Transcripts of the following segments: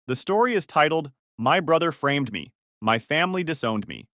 The story is titled, My Brother Framed Me, My Family Disowned Me.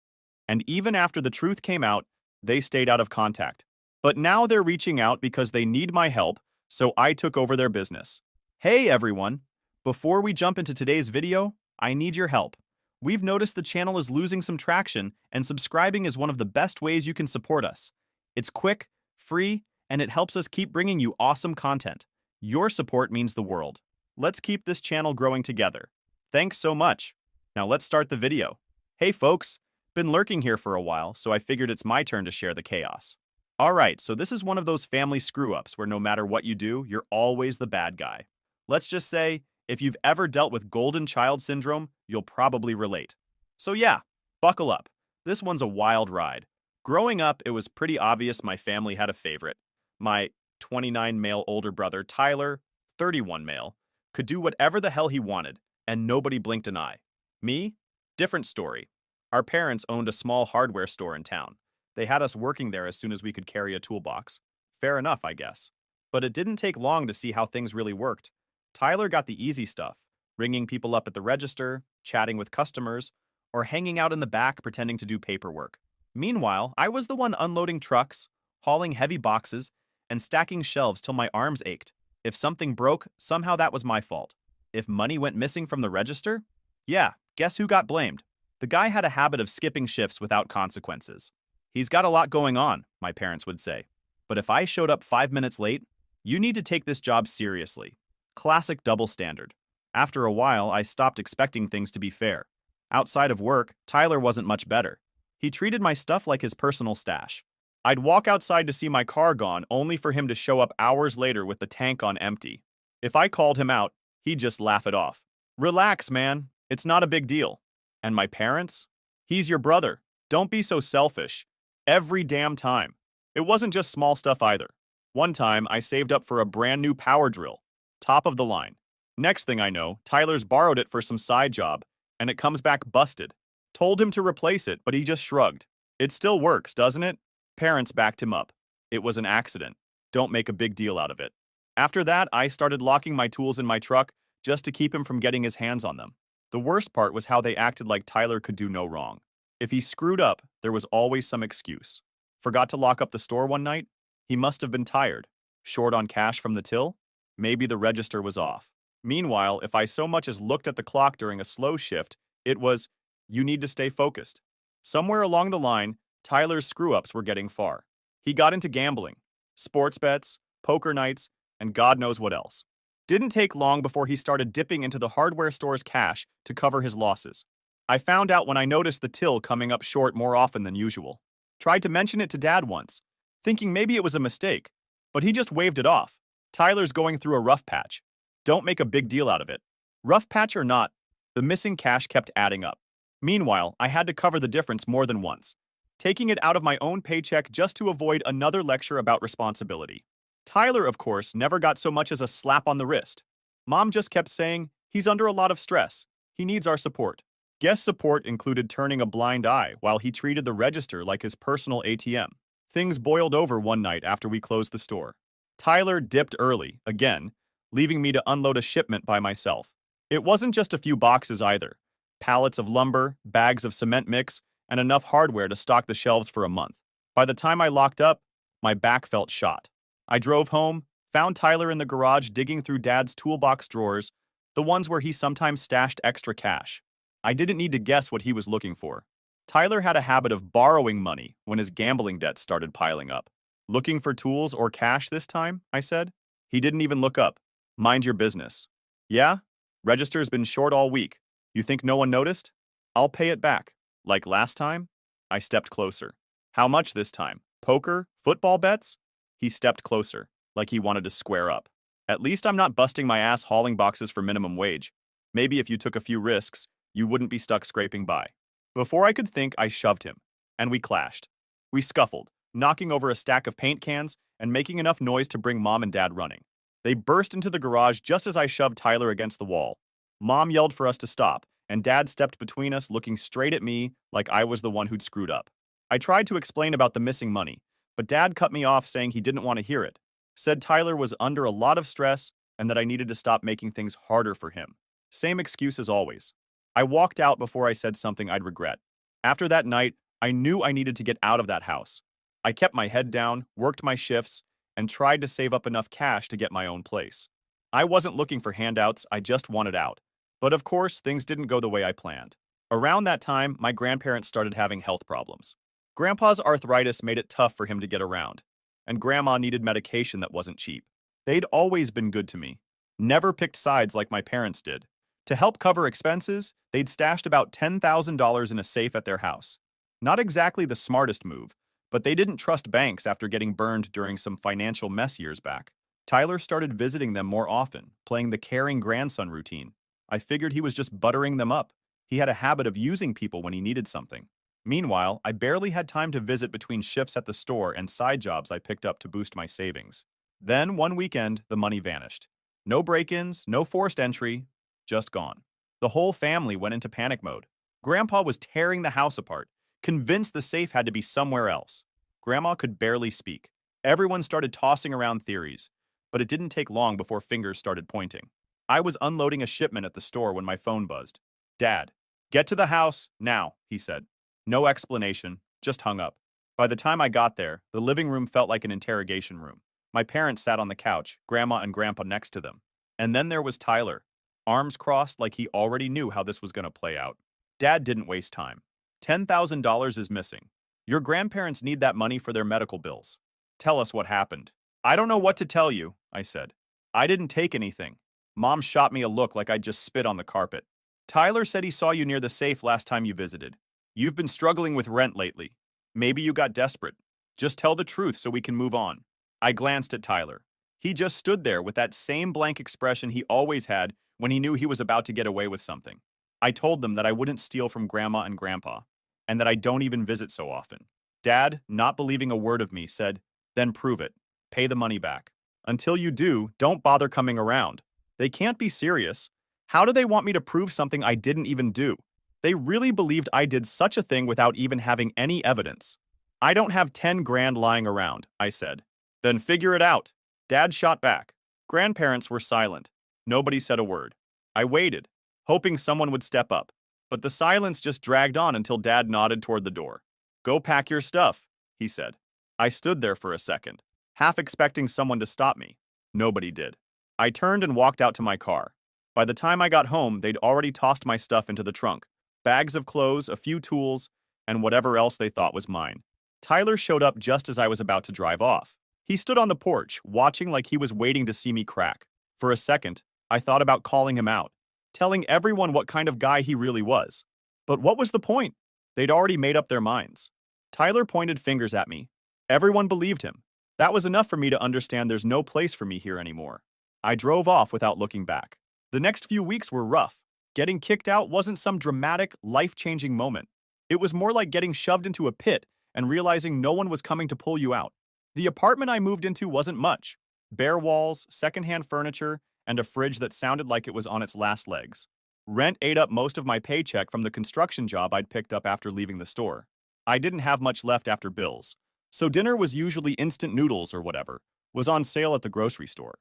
And even after the truth came out, they stayed out of contact. But now they're reaching out because they need my help, so I took over their business. Hey everyone! Before we jump into today's video, I need your help. We've noticed the channel is losing some traction, and subscribing is one of the best ways you can support us. It's quick, free, and it helps us keep bringing you awesome content. Your support means the world. Let's keep this channel growing together. Thanks so much. Now let's start the video. Hey folks, been lurking here for a while, so I figured it's my turn to share the chaos. Alright, so this is one of those family screw-ups where no matter what you do, you're always the bad guy. Let's just say, if you've ever dealt with golden child syndrome, you'll probably relate. So yeah, buckle up. This one's a wild ride. Growing up, it was pretty obvious my family had a favorite. My 29 male older brother, Tyler, 31 male, could do whatever the hell he wanted, and nobody blinked an eye. Me? Different story. Our parents owned a small hardware store in town. They had us working there as soon as we could carry a toolbox. Fair enough, I guess. But it didn't take long to see how things really worked. Tyler got the easy stuff, ringing people up at the register, chatting with customers, or hanging out in the back pretending to do paperwork. Meanwhile, I was the one unloading trucks, hauling heavy boxes, and stacking shelves till my arms ached. If something broke, somehow that was my fault. If money went missing from the register? Yeah, guess who got blamed? The guy had a habit of skipping shifts without consequences. He's got a lot going on, my parents would say. But if I showed up 5 minutes late, you need to take this job seriously. Classic double standard. After a while, I stopped expecting things to be fair. Outside of work, Tyler wasn't much better. He treated my stuff like his personal stash. I'd walk outside to see my car gone only for him to show up hours later with the tank on empty. If I called him out, he'd just laugh it off. Relax, man. It's not a big deal. And my parents? He's your brother. Don't be so selfish. Every damn time. It wasn't just small stuff either. One time, I saved up for a brand new power drill. Top of the line. Next thing I know, Tyler's borrowed it for some side job, and it comes back busted. Told him to replace it, but he just shrugged. It still works, doesn't it? Parents backed him up. It was an accident. Don't make a big deal out of it. After that, I started locking my tools in my truck just to keep him from getting his hands on them. The worst part was how they acted like Tyler could do no wrong. If he screwed up, there was always some excuse. Forgot to lock up the store one night? He must have been tired. Short on cash from the till? Maybe the register was off. Meanwhile, if I so much as looked at the clock during a slow shift, it was, you need to stay focused. Somewhere along the line, Tyler's screw-ups were getting far. He got into gambling, sports bets, poker nights, and God knows what else. Didn't take long before he started dipping into the hardware store's cash to cover his losses. I found out when I noticed the till coming up short more often than usual. Tried to mention it to Dad once, thinking maybe it was a mistake, but he just waved it off. Tyler's going through a rough patch. Don't make a big deal out of it. Rough patch or not, the missing cash kept adding up. Meanwhile, I had to cover the difference more than once, taking it out of my own paycheck just to avoid another lecture about responsibility. Tyler, of course, never got so much as a slap on the wrist. Mom just kept saying, he's under a lot of stress. He needs our support. Guess support included turning a blind eye while he treated the register like his personal ATM. Things boiled over one night after we closed the store. Tyler dipped early, again, leaving me to unload a shipment by myself. It wasn't just a few boxes either. Pallets of lumber, bags of cement mix, and enough hardware to stock the shelves for a month. By the time I locked up, my back felt shot. I drove home, found Tyler in the garage digging through Dad's toolbox drawers, the ones where he sometimes stashed extra cash. I didn't need to guess what he was looking for. Tyler had a habit of borrowing money when his gambling debts started piling up. Looking for tools or cash this time? I said. He didn't even look up. Mind your business. Yeah? Register's been short all week. You think no one noticed? I'll pay it back. Like last time? I stepped closer. How much this time? Poker? Football bets? He stepped closer, like he wanted to square up. At least I'm not busting my ass hauling boxes for minimum wage. Maybe if you took a few risks, you wouldn't be stuck scraping by. Before I could think, I shoved him, and we clashed. We scuffled, knocking over a stack of paint cans and making enough noise to bring Mom and Dad running. They burst into the garage just as I shoved Tyler against the wall. Mom yelled for us to stop, and Dad stepped between us, looking straight at me like I was the one who'd screwed up. I tried to explain about the missing money, but Dad cut me off saying he didn't want to hear it. Said Tyler was under a lot of stress and that I needed to stop making things harder for him. Same excuse as always. I walked out before I said something I'd regret. After that night, I knew I needed to get out of that house. I kept my head down, worked my shifts, and tried to save up enough cash to get my own place. I wasn't looking for handouts, I just wanted out. But of course, things didn't go the way I planned. Around that time, my grandparents started having health problems. Grandpa's arthritis made it tough for him to get around, and Grandma needed medication that wasn't cheap. They'd always been good to me, never picked sides like my parents did. To help cover expenses, they'd stashed about $10,000 in a safe at their house. Not exactly the smartest move, but they didn't trust banks after getting burned during some financial mess years back. Tyler started visiting them more often, playing the caring grandson routine. I figured he was just buttering them up. He had a habit of using people when he needed something. Meanwhile, I barely had time to visit between shifts at the store and side jobs I picked up to boost my savings. Then, one weekend, the money vanished. No break-ins, no forced entry, just gone. The whole family went into panic mode. Grandpa was tearing the house apart, convinced the safe had to be somewhere else. Grandma could barely speak. Everyone started tossing around theories, but it didn't take long before fingers started pointing. I was unloading a shipment at the store when my phone buzzed. "Dad, get to the house, now," he said. No explanation, just hung up. By the time I got there, the living room felt like an interrogation room. My parents sat on the couch, Grandma and Grandpa next to them. And then there was Tyler, arms crossed like he already knew how this was going to play out. Dad didn't waste time. $10,000 is missing. Your grandparents need that money for their medical bills. Tell us what happened. I don't know what to tell you, I said. I didn't take anything. Mom shot me a look like I'd just spit on the carpet. Tyler said he saw you near the safe last time you visited. You've been struggling with rent lately. Maybe you got desperate. Just tell the truth so we can move on. I glanced at Tyler. He just stood there with that same blank expression he always had when he knew he was about to get away with something. I told them that I wouldn't steal from Grandma and Grandpa, and that I don't even visit so often. Dad, not believing a word of me, said, "Then prove it. Pay the money back. Until you do, don't bother coming around. They can't be serious. How do they want me to prove something I didn't even do? They really believed I did such a thing without even having any evidence. I don't have 10 grand lying around," I said. "Then figure it out." Dad shot back. Grandparents were silent. Nobody said a word. I waited, hoping someone would step up. But the silence just dragged on until Dad nodded toward the door. "Go pack your stuff," he said. I stood there for a second, half expecting someone to stop me. Nobody did. I turned and walked out to my car. By the time I got home, they'd already tossed my stuff into the trunk. Bags of clothes, a few tools, and whatever else they thought was mine. Tyler showed up just as I was about to drive off. He stood on the porch, watching like he was waiting to see me crack. For a second, I thought about calling him out, telling everyone what kind of guy he really was. But what was the point? They'd already made up their minds. Tyler pointed fingers at me. Everyone believed him. That was enough for me to understand there's no place for me here anymore. I drove off without looking back. The next few weeks were rough. Getting kicked out wasn't some dramatic, life-changing moment. It was more like getting shoved into a pit and realizing no one was coming to pull you out. The apartment I moved into wasn't much. Bare walls, secondhand furniture, and a fridge that sounded like it was on its last legs. Rent ate up most of my paycheck from the construction job I'd picked up after leaving the store. I didn't have much left after bills, so dinner was usually instant noodles or whatever, was on sale at the grocery store.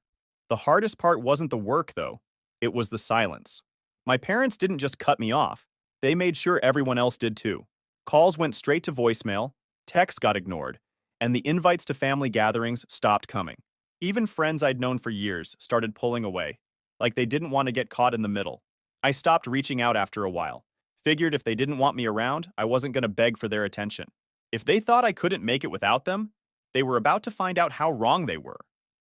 The hardest part wasn't the work, though. It was the silence. My parents didn't just cut me off. They made sure everyone else did too. Calls went straight to voicemail, texts got ignored, and the invites to family gatherings stopped coming. Even friends I'd known for years started pulling away, like they didn't want to get caught in the middle. I stopped reaching out after a while. Figured if they didn't want me around, I wasn't going to beg for their attention. If they thought I couldn't make it without them, they were about to find out how wrong they were.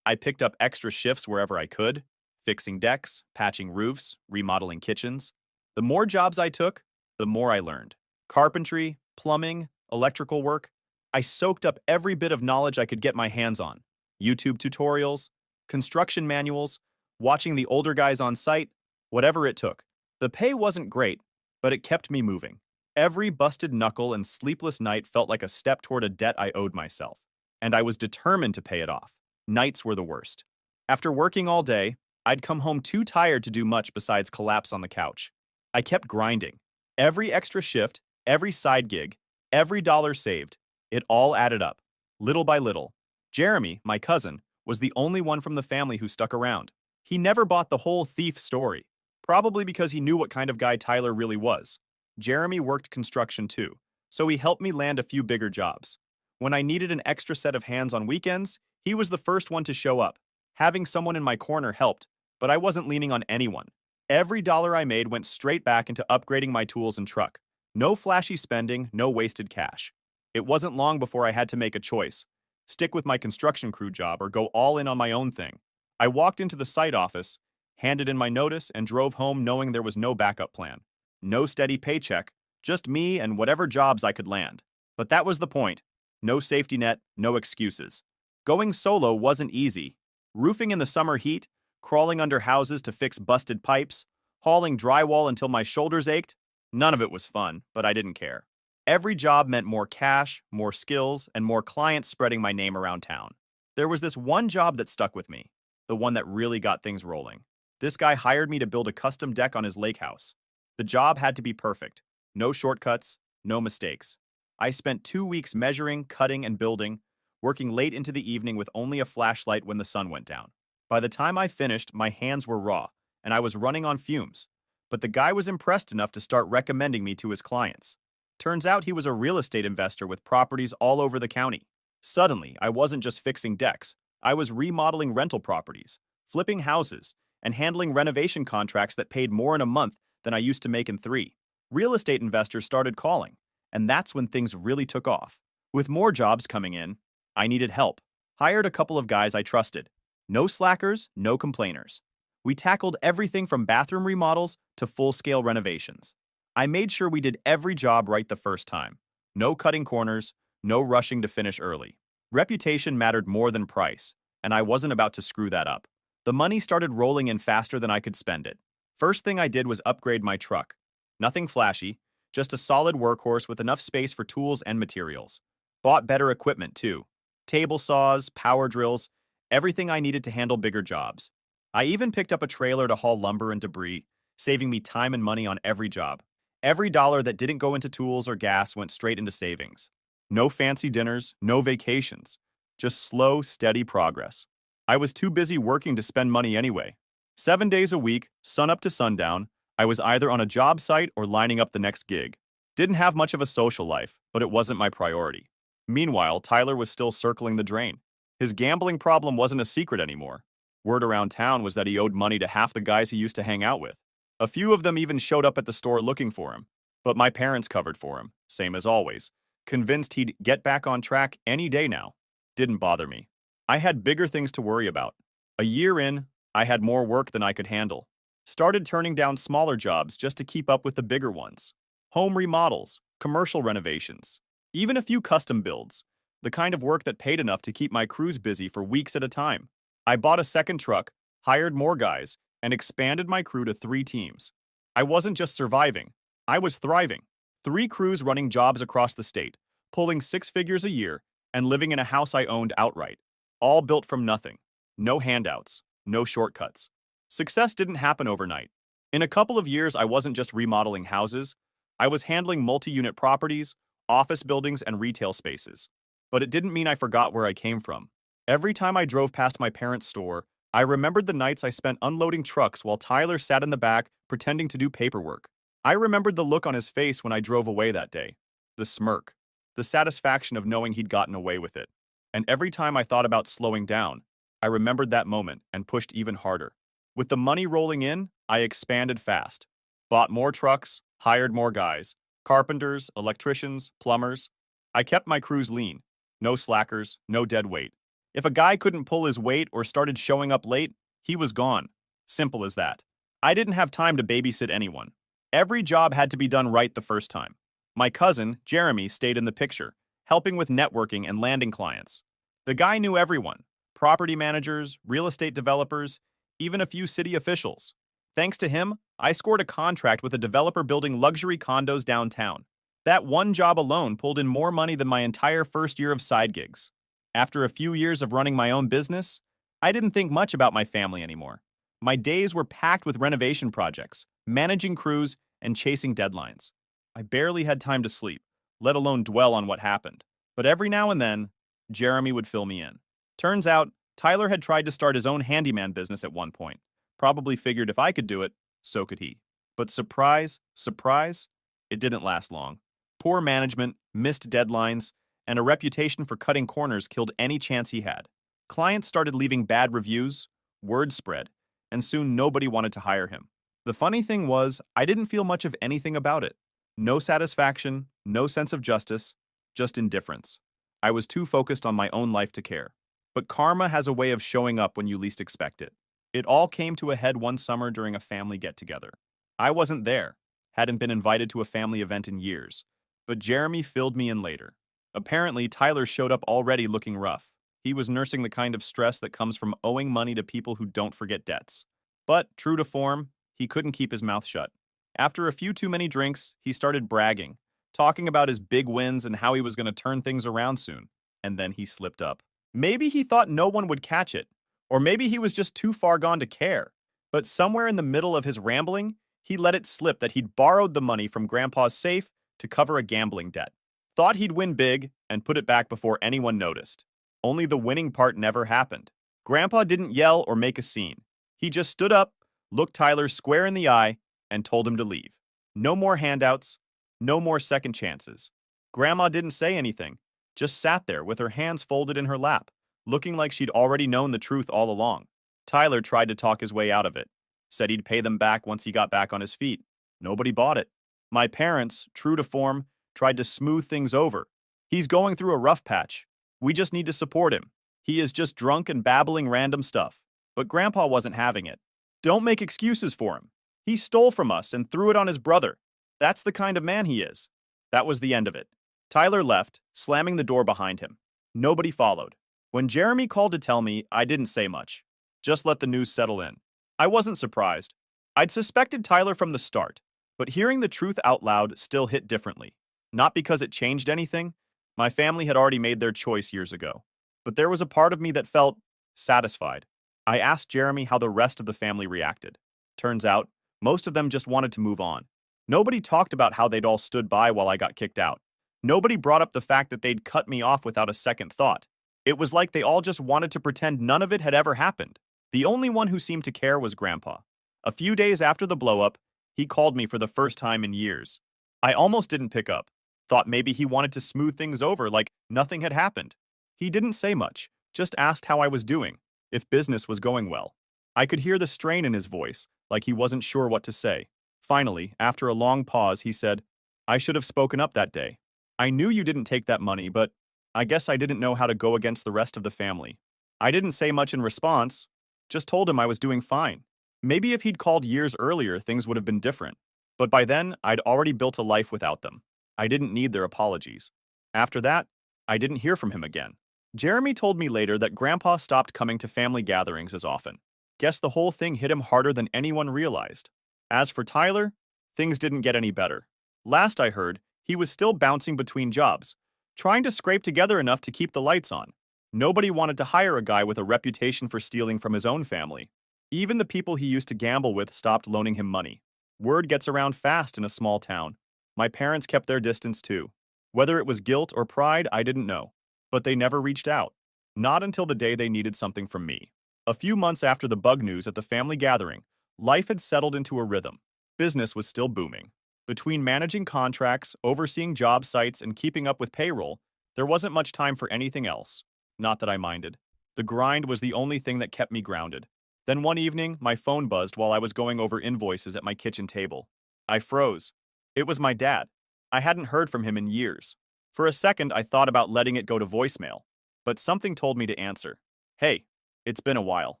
I picked up extra shifts wherever I could, fixing decks, patching roofs, remodeling kitchens. The more jobs I took, the more I learned. Carpentry, plumbing, electrical work. I soaked up every bit of knowledge I could get my hands on. YouTube tutorials, construction manuals, watching the older guys on site, whatever it took. The pay wasn't great, but it kept me moving. Every busted knuckle and sleepless night felt like a step toward a debt I owed myself, and I was determined to pay it off. Nights were the worst. After working all day, I'd come home too tired to do much besides collapse on the couch. I kept grinding. Every extra shift, every side gig, every dollar saved, it all added up, little by little. Jeremy, my cousin, was the only one from the family who stuck around. He never bought the whole thief story. Probably because he knew what kind of guy Tyler really was. Jeremy worked construction too, so he helped me land a few bigger jobs. When I needed an extra set of hands on weekends, he was the first one to show up. Having someone in my corner helped, but I wasn't leaning on anyone. Every dollar I made went straight back into upgrading my tools and truck. No flashy spending, no wasted cash. It wasn't long before I had to make a choice. Stick with my construction crew job or go all in on my own thing. I walked into the site office, handed in my notice, and drove home knowing there was no backup plan. No steady paycheck, just me and whatever jobs I could land. But that was the point. No safety net, no excuses. Going solo wasn't easy. Roofing in the summer heat, crawling under houses to fix busted pipes, hauling drywall until my shoulders ached, none of it was fun, but I didn't care. Every job meant more cash, more skills, and more clients spreading my name around town. There was this one job that stuck with me, the one that really got things rolling. This guy hired me to build a custom deck on his lake house. The job had to be perfect. No shortcuts, no mistakes. I spent 2 weeks measuring, cutting, and building, working late into the evening with only a flashlight when the sun went down. By the time I finished, my hands were raw, and I was running on fumes. But the guy was impressed enough to start recommending me to his clients. Turns out he was a real estate investor with properties all over the county. Suddenly, I wasn't just fixing decks. I was remodeling rental properties, flipping houses, and handling renovation contracts that paid more in a month than I used to make in 3. Real estate investors started calling, and that's when things really took off. With more jobs coming in, I needed help. Hired a couple of guys I trusted. No slackers, no complainers. We tackled everything from bathroom remodels to full-scale renovations. I made sure we did every job right the first time. No cutting corners, no rushing to finish early. Reputation mattered more than price, and I wasn't about to screw that up. The money started rolling in faster than I could spend it. First thing I did was upgrade my truck. Nothing flashy, just a solid workhorse with enough space for tools and materials. Bought better equipment too. Table saws, power drills, everything I needed to handle bigger jobs. I even picked up a trailer to haul lumber and debris, saving me time and money on every job. Every dollar that didn't go into tools or gas went straight into savings. No fancy dinners, no vacations. Just slow, steady progress. I was too busy working to spend money anyway. 7 days a week, sun up to sundown, I was either on a job site or lining up the next gig. Didn't have much of a social life, but it wasn't my priority. Meanwhile, Tyler was still circling the drain. His gambling problem wasn't a secret anymore. Word around town was that he owed money to half the guys he used to hang out with. A few of them even showed up at the store looking for him. But my parents covered for him, same as always, convinced he'd get back on track any day now. Didn't bother me. I had bigger things to worry about. A year in, I had more work than I could handle. Started turning down smaller jobs just to keep up with the bigger ones. Home remodels, commercial renovations, even a few custom builds, the kind of work that paid enough to keep my crews busy for weeks at a time. I bought a second truck, hired more guys, and expanded my crew to 3 teams. I wasn't just surviving, I was thriving. 3 crews running jobs across the state, pulling 6 figures a year, and living in a house I owned outright. All built from nothing. No handouts, no shortcuts. Success didn't happen overnight. In a couple of years, I wasn't just remodeling houses, I was handling multi-unit properties, office buildings, and retail spaces. But it didn't mean I forgot where I came from. Every time I drove past my parents' store, I remembered the nights I spent unloading trucks while Tyler sat in the back pretending to do paperwork. I remembered the look on his face when I drove away that day. The smirk. The satisfaction of knowing he'd gotten away with it. And every time I thought about slowing down, I remembered that moment and pushed even harder. With the money rolling in, I expanded fast. Bought more trucks, hired more guys. Carpenters, electricians, plumbers. I kept my crews lean. No slackers, no dead weight. If a guy couldn't pull his weight or started showing up late, he was gone. Simple as that. I didn't have time to babysit anyone. Every job had to be done right the first time. My cousin, Jeremy, stayed in the picture, helping with networking and landing clients. The guy knew everyone. Property managers, real estate developers, even a few city officials. Thanks to him, I scored a contract with a developer building luxury condos downtown. That one job alone pulled in more money than my entire first year of side gigs. After a few years of running my own business, I didn't think much about my family anymore. My days were packed with renovation projects, managing crews, and chasing deadlines. I barely had time to sleep, let alone dwell on what happened. But every now and then, Jeremy would fill me in. Turns out, Tyler had tried to start his own handyman business at one point. Probably figured if I could do it, So could he. But surprise, surprise, it didn't last long. Poor management, missed deadlines, and a reputation for cutting corners killed any chance he had. Clients started leaving bad reviews, word spread, and soon nobody wanted to hire him. The funny thing was, I didn't feel much of anything about it. No satisfaction, no sense of justice, just indifference. I was too focused on my own life to care. But karma has a way of showing up when you least expect it. It all came to a head one summer during a family get-together. I wasn't there, hadn't been invited to a family event in years, but Jeremy filled me in later. Apparently, Tyler showed up already looking rough. He was nursing the kind of stress that comes from owing money to people who don't forget debts. But, true to form, he couldn't keep his mouth shut. After a few too many drinks, he started bragging, talking about his big wins and how he was going to turn things around soon. And then he slipped up. Maybe he thought no one would catch it, or maybe he was just too far gone to care. But somewhere in the middle of his rambling, he let it slip that he'd borrowed the money from Grandpa's safe to cover a gambling debt. Thought he'd win big and put it back before anyone noticed. Only the winning part never happened. Grandpa didn't yell or make a scene. He just stood up, looked Tyler square in the eye, and told him to leave. No more handouts, no more second chances. Grandma didn't say anything, just sat there with her hands folded in her lap, looking like she'd already known the truth all along. Tyler tried to talk his way out of it, said he'd pay them back once he got back on his feet. Nobody bought it. My parents, true to form, tried to smooth things over. He's going through a rough patch. We just need to support him. He is just drunk and babbling random stuff. But Grandpa wasn't having it. Don't make excuses for him. He stole from us and threw it on his brother. That's the kind of man he is. That was the end of it. Tyler left, slamming the door behind him. Nobody followed. When Jeremy called to tell me, I didn't say much. Just let the news settle in. I wasn't surprised. I'd suspected Tyler from the start, but hearing the truth out loud still hit differently. Not because it changed anything. My family had already made their choice years ago. But there was a part of me that felt satisfied. I asked Jeremy how the rest of the family reacted. Turns out, most of them just wanted to move on. Nobody talked about how they'd all stood by while I got kicked out. Nobody brought up the fact that they'd cut me off without a second thought. It was like they all just wanted to pretend none of it had ever happened. The only one who seemed to care was Grandpa. A few days after the blow-up, he called me for the first time in years. I almost didn't pick up. Thought maybe he wanted to smooth things over like nothing had happened. He didn't say much, just asked how I was doing, if business was going well. I could hear the strain in his voice, like he wasn't sure what to say. Finally, after a long pause, he said, I should have spoken up that day. I knew you didn't take that money, but I guess I didn't know how to go against the rest of the family. I didn't say much in response, just told him I was doing fine. Maybe if he'd called years earlier, things would have been different. But by then, I'd already built a life without them. I didn't need their apologies. After that, I didn't hear from him again. Jeremy told me later that Grandpa stopped coming to family gatherings as often. Guess the whole thing hit him harder than anyone realized. As for Tyler, things didn't get any better. Last I heard, he was still bouncing between jobs, trying to scrape together enough to keep the lights on. Nobody wanted to hire a guy with a reputation for stealing from his own family. Even the people he used to gamble with stopped loaning him money. Word gets around fast in a small town. My parents kept their distance too. Whether it was guilt or pride, I didn't know. But they never reached out. Not until the day they needed something from me. A few months after the bug news at the family gathering, life had settled into a rhythm. Business was still booming. Between managing contracts, overseeing job sites, and keeping up with payroll, there wasn't much time for anything else. Not that I minded. The grind was the only thing that kept me grounded. Then one evening, my phone buzzed while I was going over invoices at my kitchen table. I froze. It was my dad. I hadn't heard from him in years. For a second, I thought about letting it go to voicemail, but something told me to answer. Hey, it's been a while,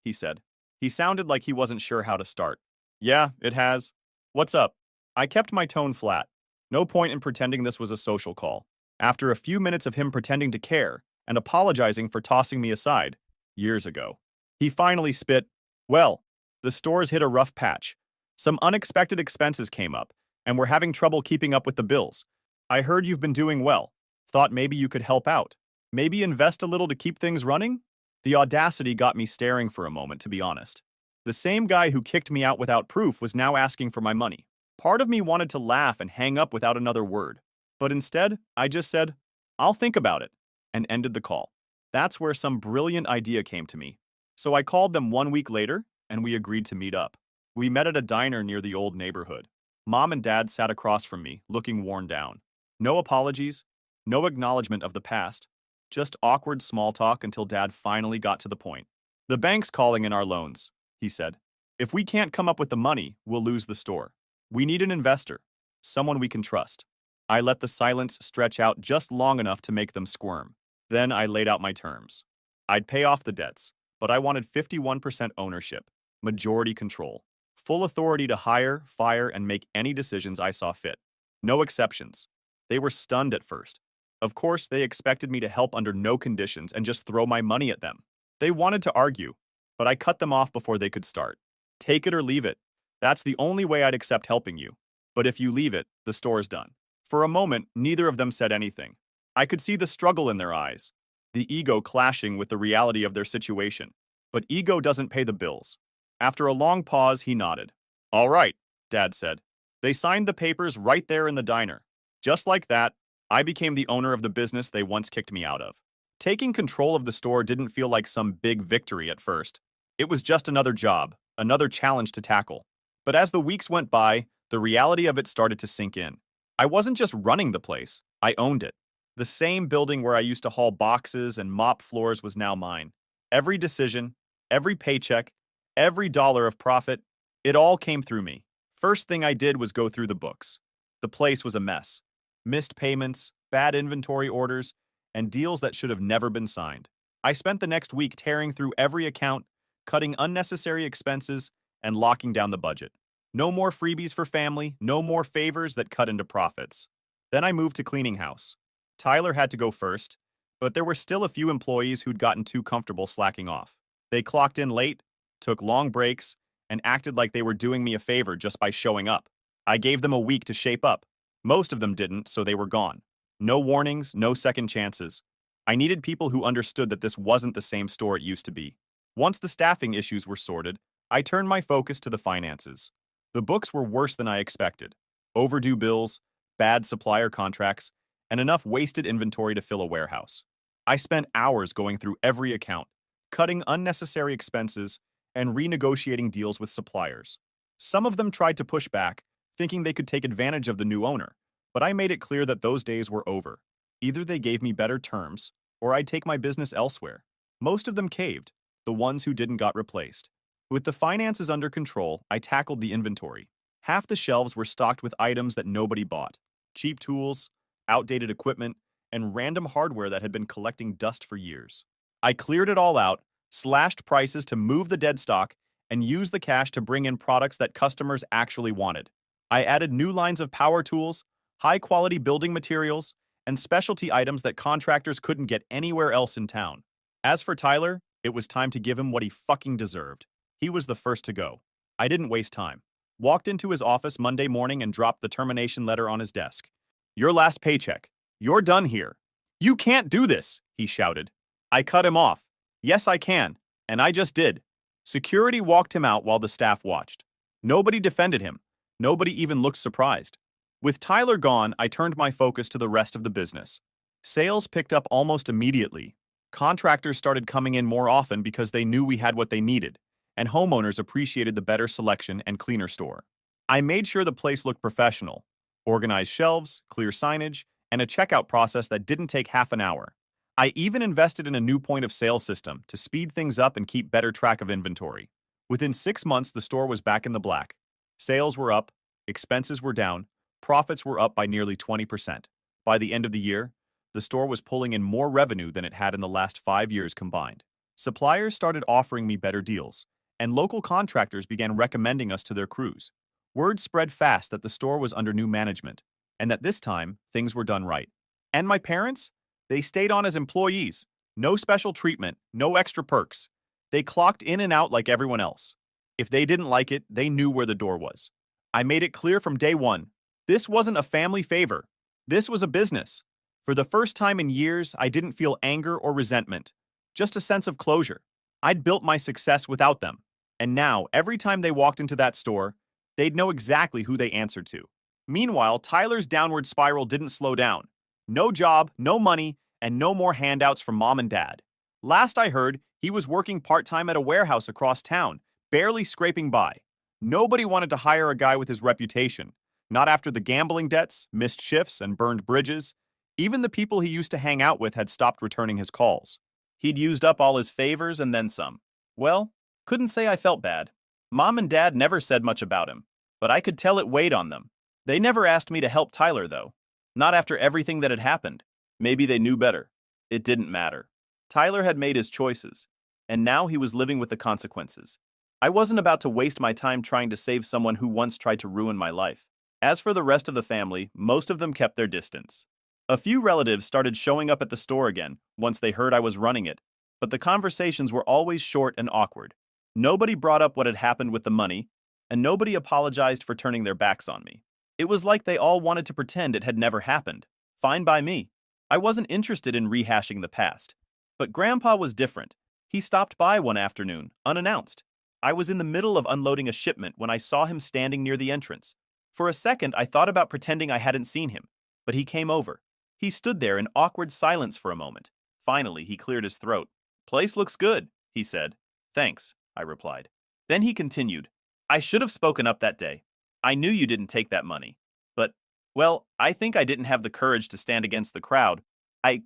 he said. He sounded like he wasn't sure how to start. Yeah, it has. What's up? I kept my tone flat. No point in pretending this was a social call. After a few minutes of him pretending to care and apologizing for tossing me aside, years ago, he finally spit, well, the stores hit a rough patch. Some unexpected expenses came up, and we're having trouble keeping up with the bills. I heard you've been doing well. Thought maybe you could help out. Maybe invest a little to keep things running? The audacity got me staring for a moment, to be honest. The same guy who kicked me out without proof was now asking for my money. Part of me wanted to laugh and hang up without another word. But instead, I just said, I'll think about it, and ended the call. That's where some brilliant idea came to me. So I called them 1 week later, and we agreed to meet up. We met at a diner near the old neighborhood. Mom and Dad sat across from me, looking worn down. No apologies, no acknowledgement of the past, just awkward small talk until Dad finally got to the point. The bank's calling in our loans, he said. If we can't come up with the money, we'll lose the store. We need an investor, someone we can trust. I let the silence stretch out just long enough to make them squirm. Then I laid out my terms. I'd pay off the debts, but I wanted 51% ownership, majority control, full authority to hire, fire, and make any decisions I saw fit. No exceptions. They were stunned at first. Of course, they expected me to help under no conditions and just throw my money at them. They wanted to argue, but I cut them off before they could start. Take it or leave it. That's the only way I'd accept helping you. But if you leave it, the store's done. For a moment, neither of them said anything. I could see the struggle in their eyes, the ego clashing with the reality of their situation. But ego doesn't pay the bills. After a long pause, he nodded. All right, Dad said. They signed the papers right there in the diner. Just like that, I became the owner of the business they once kicked me out of. Taking control of the store didn't feel like some big victory at first. It was just another job, another challenge to tackle. But as the weeks went by, the reality of it started to sink in. I wasn't just running the place, I owned it. The same building where I used to haul boxes and mop floors was now mine. Every decision, every paycheck, every dollar of profit, it all came through me. First thing I did was go through the books. The place was a mess. Missed payments, bad inventory orders, and deals that should have never been signed. I spent the next week tearing through every account, cutting unnecessary expenses, and locking down the budget. No more freebies for family, no more favors that cut into profits. Then I moved to cleaning house. Tyler had to go first, but there were still a few employees who'd gotten too comfortable slacking off. They clocked in late, took long breaks, and acted like they were doing me a favor just by showing up. I gave them a week to shape up. Most of them didn't, so they were gone. No warnings, no second chances. I needed people who understood that this wasn't the same store it used to be. Once the staffing issues were sorted, I turned my focus to the finances. The books were worse than I expected. Overdue bills, bad supplier contracts, and enough wasted inventory to fill a warehouse. I spent hours going through every account, cutting unnecessary expenses, and renegotiating deals with suppliers. Some of them tried to push back, thinking they could take advantage of the new owner, but I made it clear that those days were over. Either they gave me better terms, or I'd take my business elsewhere. Most of them caved, the ones who didn't got replaced. With the finances under control, I tackled the inventory. Half the shelves were stocked with items that nobody bought. Cheap tools, outdated equipment, and random hardware that had been collecting dust for years. I cleared it all out, slashed prices to move the dead stock, and used the cash to bring in products that customers actually wanted. I added new lines of power tools, high-quality building materials, and specialty items that contractors couldn't get anywhere else in town. As for Tyler, it was time to give him what he fucking deserved. He was the first to go. I didn't waste time. Walked into his office Monday morning and dropped the termination letter on his desk. Your last paycheck. You're done here. You can't do this, he shouted. I cut him off. Yes, I can. And I just did. Security walked him out while the staff watched. Nobody defended him. Nobody even looked surprised. With Tyler gone, I turned my focus to the rest of the business. Sales picked up almost immediately. Contractors started coming in more often because they knew we had what they needed, and homeowners appreciated the better selection and cleaner store. I made sure the place looked professional. Organized shelves, clear signage, and a checkout process that didn't take half an hour. I even invested in a new point of sale system to speed things up and keep better track of inventory. Within 6 months, the store was back in the black. Sales were up, expenses were down, profits were up by nearly 20%. By the end of the year, the store was pulling in more revenue than it had in the last 5 years combined. Suppliers started offering me better deals, and local contractors began recommending us to their crews. Word spread fast that the store was under new management, and that this time, things were done right. And my parents? They stayed on as employees. No special treatment, no extra perks. They clocked in and out like everyone else. If they didn't like it, they knew where the door was. I made it clear from day one. This wasn't a family favor. This was a business. For the first time in years, I didn't feel anger or resentment, just a sense of closure. I'd built my success without them. And now, every time they walked into that store, they'd know exactly who they answered to. Meanwhile, Tyler's downward spiral didn't slow down. No job, no money, and no more handouts from mom and dad. Last I heard, he was working part-time at a warehouse across town, barely scraping by. Nobody wanted to hire a guy with his reputation. Not after the gambling debts, missed shifts, and burned bridges. Even the people he used to hang out with had stopped returning his calls. He'd used up all his favors and then some. Well, couldn't say I felt bad. Mom and Dad never said much about him, but I could tell it weighed on them. They never asked me to help Tyler, though. Not after everything that had happened. Maybe they knew better. It didn't matter. Tyler had made his choices, and now he was living with the consequences. I wasn't about to waste my time trying to save someone who once tried to ruin my life. As for the rest of the family, most of them kept their distance. A few relatives started showing up at the store again once they heard I was running it, but the conversations were always short and awkward. Nobody brought up what had happened with the money, and nobody apologized for turning their backs on me. It was like they all wanted to pretend it had never happened. Fine by me. I wasn't interested in rehashing the past. But Grandpa was different. He stopped by one afternoon, unannounced. I was in the middle of unloading a shipment when I saw him standing near the entrance. For a second, I thought about pretending I hadn't seen him, but he came over. He stood there in awkward silence for a moment. Finally, he cleared his throat. "Place looks good," he said. "Thanks," I replied. Then he continued, "I should have spoken up that day. I knew you didn't take that money. But, well, I think I didn't have the courage to stand against the crowd. I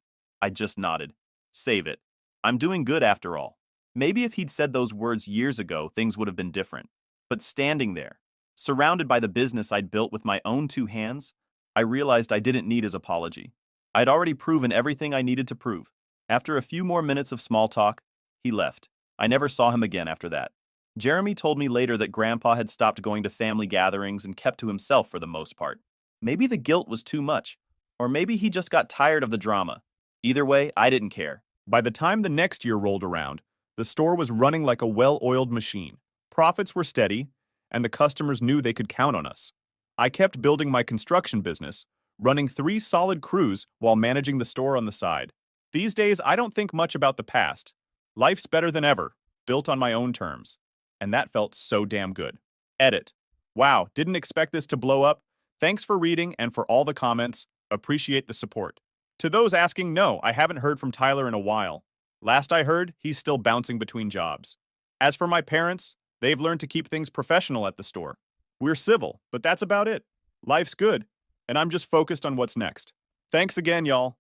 just nodded. Save it. I'm doing good after all. Maybe if he'd said those words years ago, things would have been different. But standing there, surrounded by the business I'd built with my own two hands, I realized I didn't need his apology. I'd already proven everything I needed to prove. After a few more minutes of small talk, he left. I never saw him again after that. Jeremy told me later that Grandpa had stopped going to family gatherings and kept to himself for the most part. Maybe the guilt was too much, or maybe he just got tired of the drama. Either way, I didn't care. By the time the next year rolled around, the store was running like a well-oiled machine. Profits were steady, and the customers knew they could count on us. I kept building my construction business, running 3 solid crews while managing the store on the side. These days, I don't think much about the past. Life's better than ever, built on my own terms. And that felt so damn good. Edit. Wow, didn't expect this to blow up. Thanks for reading and for all the comments. Appreciate the support. To those asking, no, I haven't heard from Tyler in a while. Last I heard, he's still bouncing between jobs. As for my parents, they've learned to keep things professional at the store. We're civil, but that's about it. Life's good, and I'm just focused on what's next. Thanks again, y'all.